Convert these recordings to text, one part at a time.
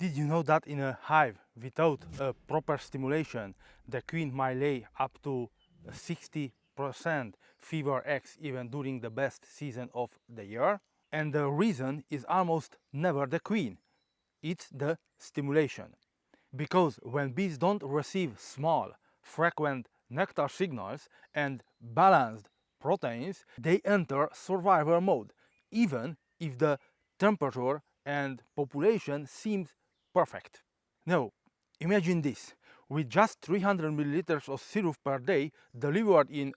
Did you know that in a hive, without a proper stimulation, the queen might lay up to 60% fewer eggs even during the best season of the year? And the reason is almost never the queen, it's the stimulation. Because when bees don't receive small, frequent nectar signals and balanced proteins, they enter survival mode, even if the temperature and population seems perfect. Now, imagine this. With just 300 milliliters of syrup per day delivered in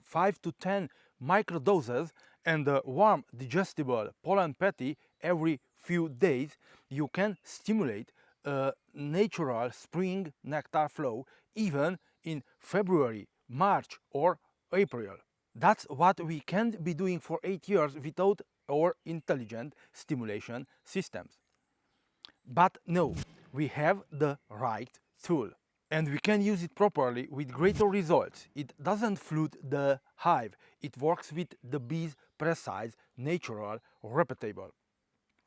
5 to 10 microdoses and a warm digestible pollen patty every few days, you can stimulate a natural spring nectar flow even in February, March or April. That's what we can't be doing for 8 years without our intelligent stimulation systems. But no, we have the right tool and we can use it properly with greater results. It doesn't flood the hive, it works with the bees' precise, natural, repeatable.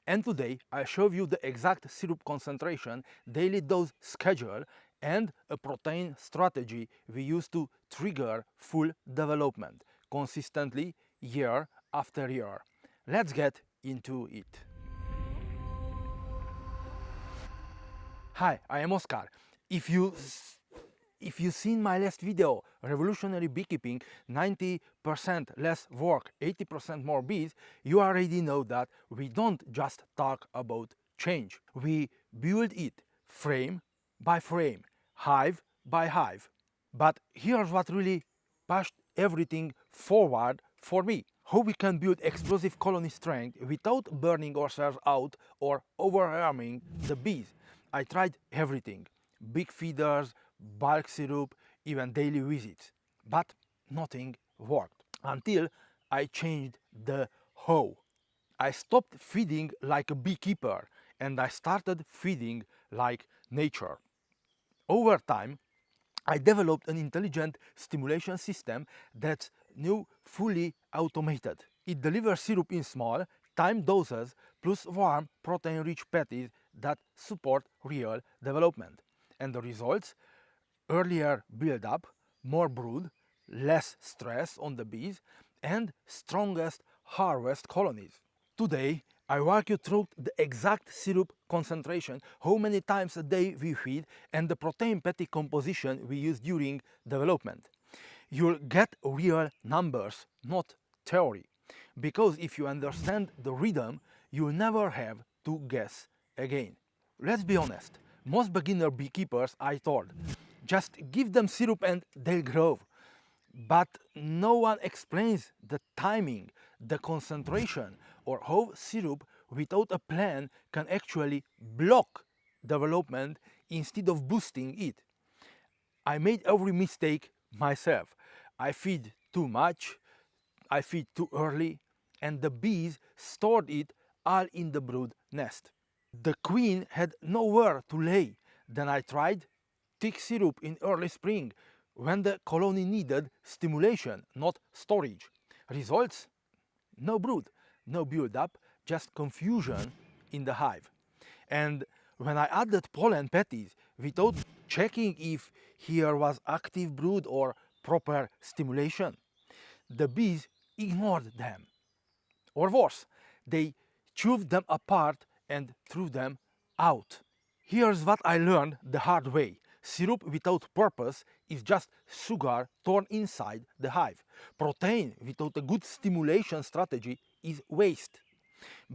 And today I show you the exact syrup concentration, daily dose schedule and a protein strategy we use to trigger full development consistently year after year. Let's get into it. Hi, I am Oscar. If you seen my last video, Revolutionary Beekeeping, 90% less work, 80% more bees, you already know that we don't just talk about change. We build it frame by frame, hive by hive. But here's what really pushed everything forward for me. How we can build explosive colony strength without burning ourselves out or overwhelming the bees. I tried everything. Big feeders, bulk syrup, even daily visits. But nothing worked until I changed the how. I stopped feeding like a beekeeper and I started feeding like nature. Over time, I developed an intelligent stimulation system that's now fully automated. It delivers syrup in small, timed doses plus warm, protein-rich patties that support real development. And the results? Earlier build-up, more brood, less stress on the bees, and strongest harvest colonies. Today, I walk you through the exact syrup concentration, how many times a day we feed, and the protein patty composition we use during development. You'll get real numbers, not theory. Because if you understand the rhythm, you'll never have to guess again. Let's be honest, most beginner beekeepers I told, just give them syrup and they'll grow. But no one explains the timing, the concentration, or how syrup without a plan can actually block development instead of boosting it. I made every mistake myself. I feed too much, I feed too early, and the bees stored it all in the brood nest. The queen had nowhere to lay. Then I tried thick syrup in early spring when the colony needed stimulation, not storage. Results? No brood, no build-up, just confusion in the hive. And when I added pollen patties without checking if here was active brood or proper stimulation, the bees ignored them. Or worse, they chewed them apart and threw them out. Here's what I learned the hard way. Syrup without purpose is just sugar torn inside the hive. Protein without a good stimulation strategy is waste.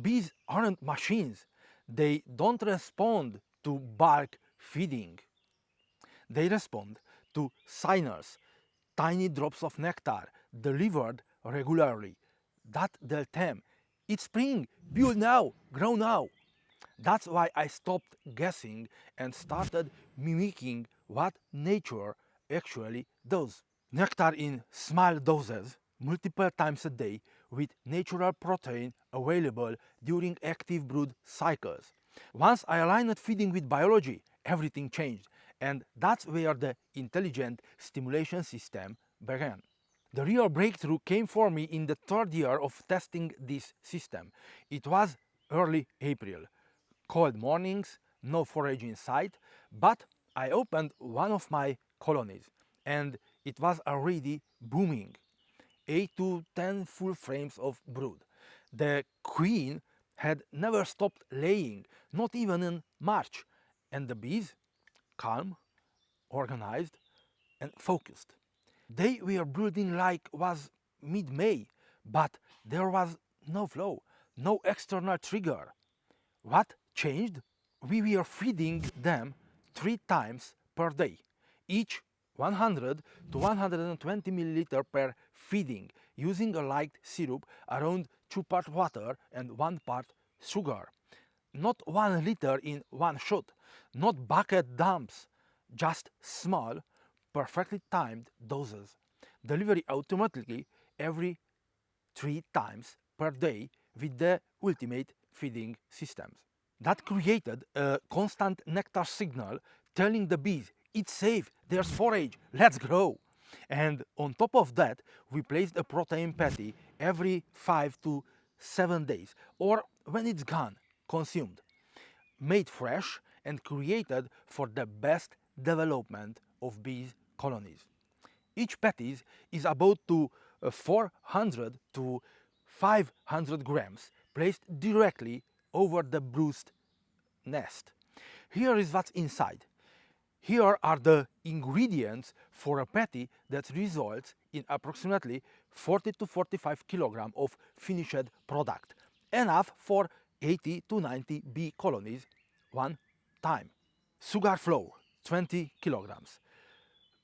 Bees aren't machines. They don't respond to bulk feeding. They respond to signals, tiny drops of nectar delivered regularly. That tell them, it's spring, build now, grow now. That's why I stopped guessing and started mimicking what nature actually does. Nectar in small doses, multiple times a day, with natural protein available during active brood cycles. Once I aligned feeding with biology, everything changed, and that's where the intelligent stimulation system began. The real breakthrough came for me in the third year of testing this system. It was early April. Cold mornings, no forage inside, but I opened one of my colonies and it was already booming. 8 to 10 full frames of brood. The queen had never stopped laying, not even in March, and the bees, calm, organized, and focused. They were brooding like was mid-May, but there was no flow, no external trigger. What changed? We were feeding them 3 times per day, each 100 to 120 milliliter per feeding, using a light syrup around 2 part water and 1 part sugar. Not 1 liter in one shot, not bucket dumps, just small, perfectly timed doses. Delivery automatically every 3 times per day with the ultimate feeding systems. That created a constant nectar signal telling the bees it's safe, there's forage, let's grow. And on top of that, we placed a protein patty every 5 to 7 days, or when it's gone, consumed, made fresh and created for the best development of bees colonies. Each patty is about to 400 to 500 grams placed directly over the bruised nest. Here is what's inside. Here are the ingredients for a patty that results in approximately 40 to 45 kilograms of finished product, enough for 80 to 90 bee colonies one time. Sugar flour 20 kilograms,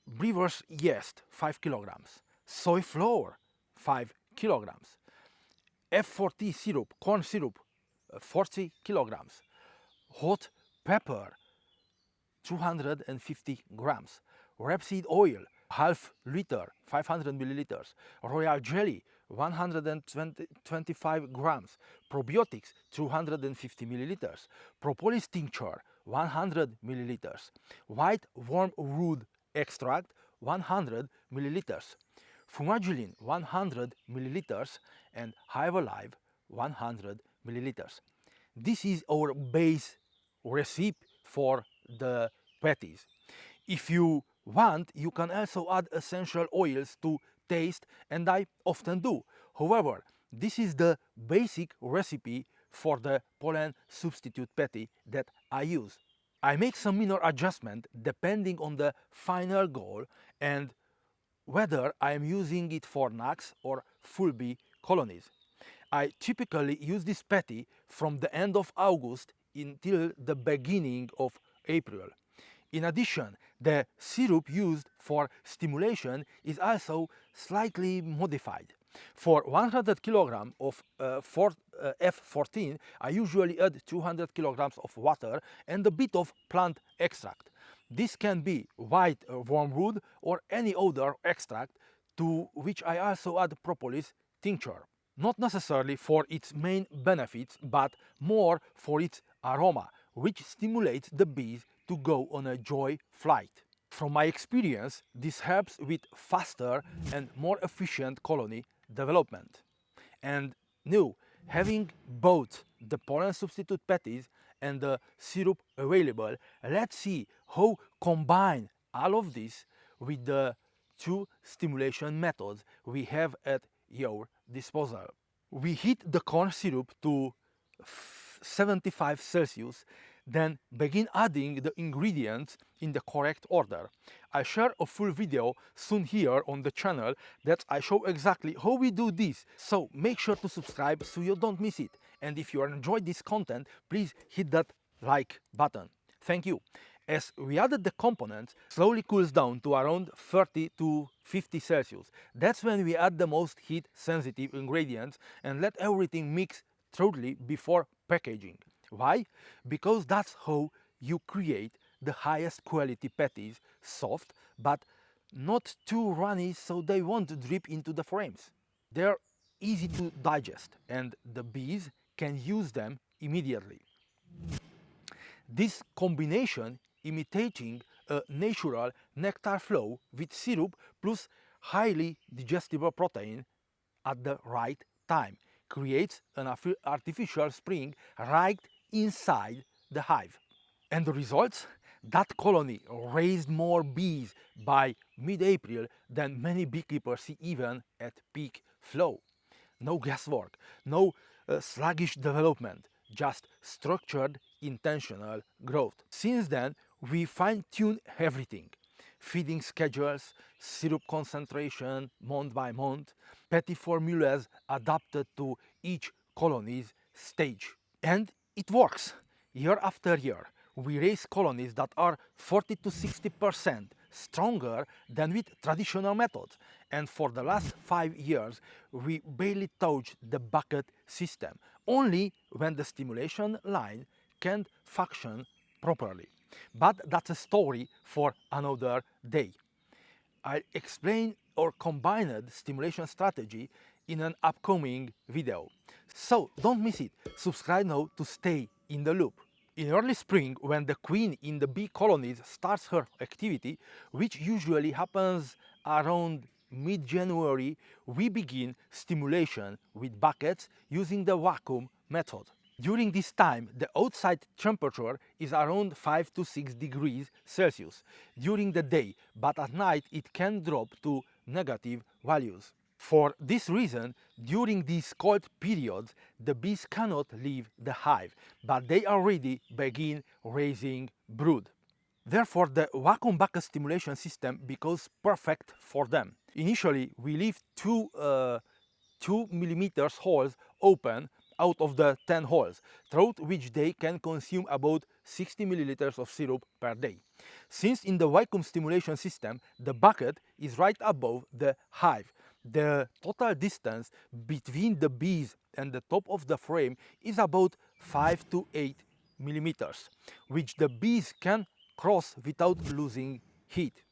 brewer's yeast 5 kilograms, soy flour 5 kilograms, F40 syrup, corn syrup 40 kilograms, hot pepper 250 grams, rapeseed oil half liter 500 milliliters, royal jelly 125 grams, probiotics 250 milliliters, propolis tincture 100 milliliters, white wormwood extract 100 milliliters, fumagillin 100 milliliters, and hive alive 100 milliliters. This is our base recipe for the patties. If you want, you can also add essential oils to taste, and I often do. However, this is the basic recipe for the pollen substitute patty that I use. I make some minor adjustment depending on the final goal and whether I am using it for nucs or full bee colonies. I typically use this patty from the end of August until the beginning of April. In addition, the syrup used for stimulation is also slightly modified. For 100 kilograms of F14, I usually add 200 kilograms of water and a bit of plant extract. This can be white wormwood or any other extract, to which I also add propolis tincture. Not necessarily for its main benefits, but more for its aroma, which stimulates the bees to go on a joy flight. From my experience, this helps with faster and more efficient colony development. And now, having both the pollen substitute patties and the syrup available, let's see how combine all of this with the two stimulation methods we have at your disposal. We heat the corn syrup to 75 Celsius, then begin adding the ingredients in the correct order. I share a full video soon here on the channel that I show exactly how we do this, so make sure to subscribe so you don't miss it. And if you enjoyed this content, please hit that like button. Thank you. As we added the components, slowly cools down to around 30 to 50 Celsius. That's when we add the most heat sensitive ingredients and let everything mix thoroughly before packaging. Why? Because that's how you create the highest quality patties, soft but not too runny so they won't drip into the frames. They're easy to digest and the bees can use them immediately. This combination, imitating a natural nectar flow with syrup plus highly digestible protein at the right time, creates an artificial spring right inside the hive. And the results? That colony raised more bees by mid-April than many beekeepers see even at peak flow. No guesswork, no sluggish development, just structured, intentional growth. Since then, we fine-tune everything. Feeding schedules, syrup concentration month by month, petty formulas adapted to each colony's stage. And it works. Year after year, we raise colonies that are 40 to 60% stronger than with traditional methods. And for the last 5 years, we barely touch the bucket system, only when the stimulation line can't function properly. But that's a story for another day. I'll explain our combined stimulation strategy in an upcoming video. So don't miss it. Subscribe now to stay in the loop. In early spring, when the queen in the bee colonies starts her activity, which usually happens around mid-January, we begin stimulation with buckets using the vacuum method. During this time, the outside temperature is around 5 to 6 degrees Celsius during the day, but at night it can drop to negative values. For this reason, during these cold periods, the bees cannot leave the hive, but they already begin raising brood. Therefore, the vacuum bucket stimulation system becomes perfect for them. Initially, we leave 2 millimeters holes open out of the 10 holes, through which they can consume about 60 milliliters of syrup per day. Since in the vacuum stimulation system, the bucket is right above the hive, the total distance between the bees and the top of the frame is about 5 to 8 millimeters, which the bees can cross without losing heat.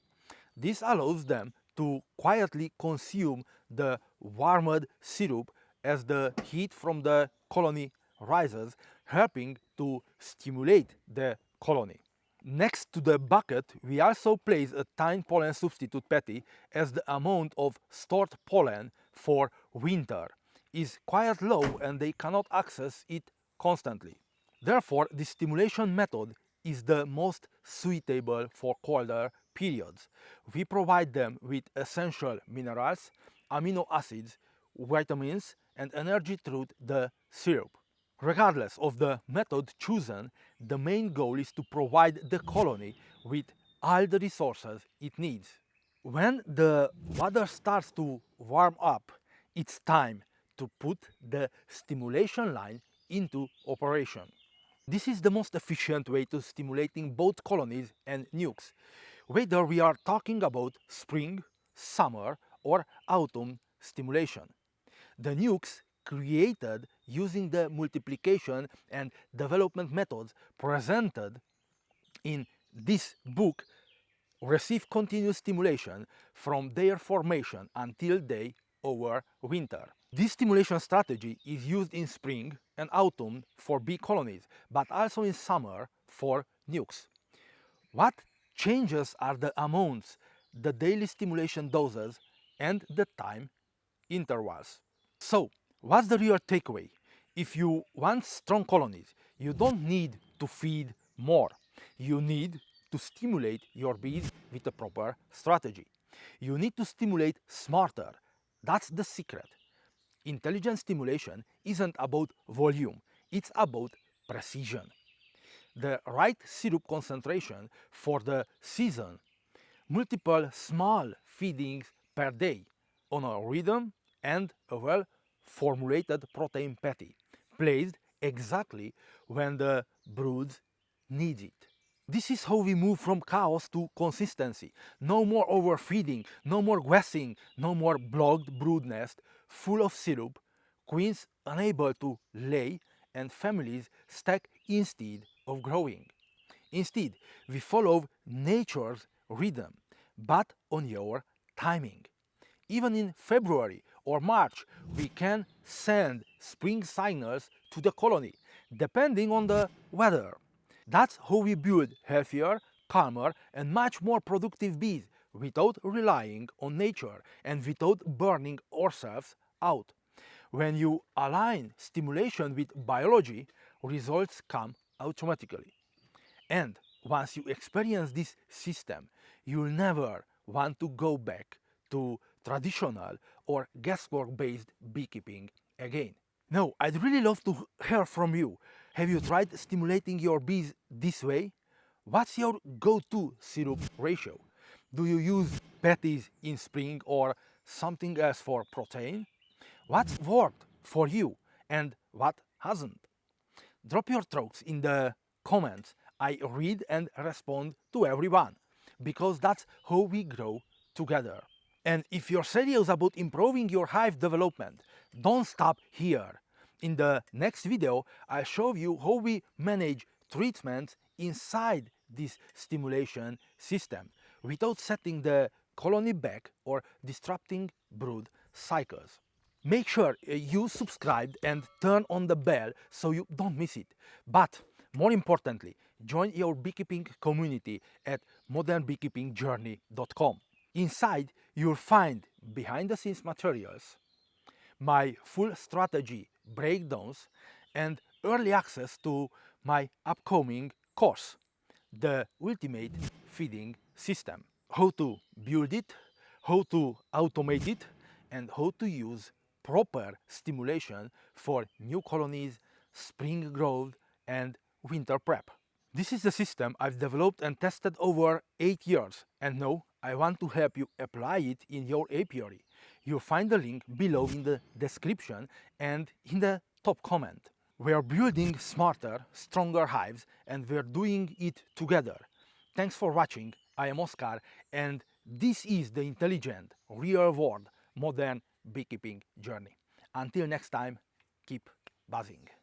This allows them to quietly consume the warmed syrup as the heat from the colony rises, helping to stimulate the colony. Next to the bucket, we also place a tiny pollen substitute patty, as the amount of stored pollen for winter is quite low and they cannot access it constantly. Therefore, the stimulation method is the most suitable for colder periods. We provide them with essential minerals, amino acids, vitamins, and energy through the syrup. Regardless of the method chosen, the main goal is to provide the colony with all the resources it needs. When the weather starts to warm up, it's time to put the stimulation line into operation. This is the most efficient way to stimulating both colonies and nukes, whether we are talking about spring, summer, or autumn stimulation. The nukes created using the multiplication and development methods presented in this book receive continuous stimulation from their formation until they overwinter. This stimulation strategy is used in spring and autumn for bee colonies, but also in summer for nukes. What changes are the amounts, the daily stimulation doses, and the time intervals. So, what's the real takeaway? If you want strong colonies, you don't need to feed more. You need to stimulate your bees with a proper strategy. You need to stimulate smarter. That's the secret. Intelligent stimulation isn't about volume, it's about precision. The right syrup concentration for the season, multiple small feedings per day on a rhythm, and a well-formulated protein patty, placed exactly when the broods need it. This is how we move from chaos to consistency. No more overfeeding, no more guessing, no more blocked brood nest full of syrup, queens unable to lay, and families stuck instead of growing. Instead, we follow nature's rhythm, but on your timing. Even in February or March, we can send spring signals to the colony, depending on the weather. That's how we build healthier, calmer, and much more productive bees without relying on nature and without burning ourselves out. When you align stimulation with biology, results come automatically. And once you experience this system, you'll never want to go back to traditional or guesswork-based beekeeping again. No, I'd really love to hear from you. Have you tried stimulating your bees this way? What's your go-to syrup ratio? Do you use patties in spring or something else for protein? What's worked for you and what hasn't? Drop your thoughts in the comments. I read and respond to everyone because that's how we grow together. And if you're serious about improving your hive development, don't stop here. In the next video, I'll show you how we manage treatments inside this stimulation system without setting the colony back or disrupting brood cycles. Make sure you subscribe and turn on the bell so you don't miss it. But more importantly, join your beekeeping community at modernbeekeepingjourney.com. Inside, you'll find behind the scenes materials, my full strategy breakdowns, and early access to my upcoming course, the Ultimate Feeding System. How to build it, how to automate it, and how to use proper stimulation for new colonies, spring growth, and winter prep. This is the system I've developed and tested over 8 years, and now I want to help you apply it in your apiary. You'll find the link below in the description and in the top comment. We are building smarter, stronger hives, and we're doing it together. Thanks for watching. I am Oscar, and this is the intelligent, real-world, modern beekeeping journey. Until next time, keep buzzing.